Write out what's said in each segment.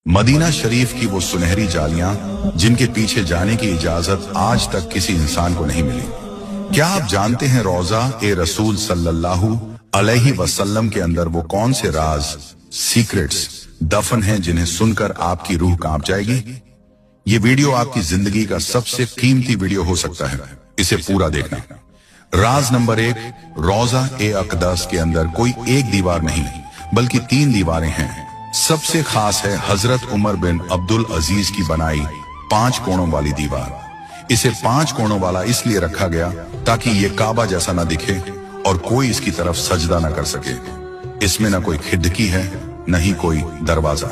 Medina शरीफ की वो सुनहरी जालियां जिनके पीछे जाने की इजाजत आज तक किसी इंसान को नहीं मिली। क्या आप जानते हैं रोजा ए रसूल सल्लल्लाहु अलैहि वसल्लम के अंदर वो कौन से राज, सीक्रेट्स दफन हैं जिन्हें सुनकर आपकी रूह कांप जाएगी? ये वीडियो आपकी जिंदगी का सबसे कीमती वीडियो हो सकता है, इसे पूरा देखना। राज नंबर 1, रोजा ए अकदस के अंदर कोई एक दीवार नहीं बल्कि 3 दीवारें हैं। सबसे खास है हजरत उमर बिन अब्दुल अजीज की बनाई 5 कोणों वाली दीवार। इसे 5 कोणों वाला इसलिए रखा गया ताकि ये काबा जैसा ना दिखे और कोई इसकी तरफ सजदा ना कर सके। इसमें ना कोई खिड़की है न ही कोई दरवाजा।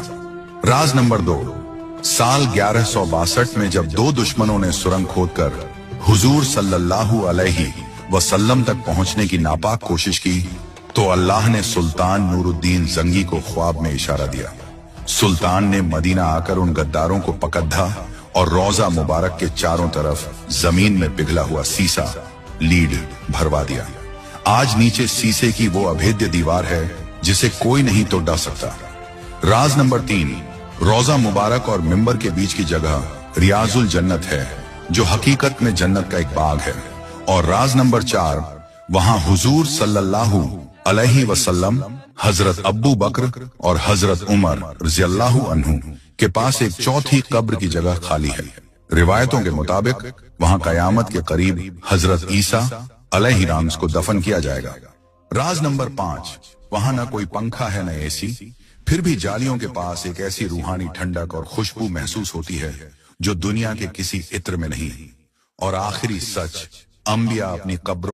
राज नंबर 2, साल 1162 में जब 2 दुश्मनों ने सुरंग खोदकर हुजूर सल्लल्लाहु अलैहि वसल्लम तक पहुंचने की नापाक कोशिश की तो अल्लाह ने सुल्तान नूरुद्दीन जंगी को ख्वाब में इशारा दिया। सुल्तान ने मदीना आकर उन गद्दारों को पकड़ा और रोजा मुबारक के चारों तरफ जमीन में पिघला हुआ सीसा, लीड भरवा दिया। आज नीचे सीसे की वो अभेद्य दीवार है जिसे कोई नहीं तोड़ सकता। राज नंबर 3, रोजा मुबारक और मिंबर के बीच की जगह रियाजुल जन्नत है जो हकीकत में जन्नत का एक बाग है। और राज नंबर 4, वहां हुजूर सल्लल्लाहु अलैहि वसल्लम, हजरत अब्बू बकर और हजरत उमर रज़ियल्लाहु अन्हु के पास एक चौथी कब्र की जगह खाली है। रिवायतों के मुताबिक वहां कयामत के करीब हजरत ईसा अलैहिस्सलाम को दफन किया जाएगा। राज नंबर 5, वहां ना कोई पंखा है न एसी, फिर भी जालियों के पास एक ऐसी रूहानी ठंडक और खुशबू महसूस होती है जो दुनिया के किसी इत्र में नहीं। और आखिरी सच, अंबिया अपनी कब्र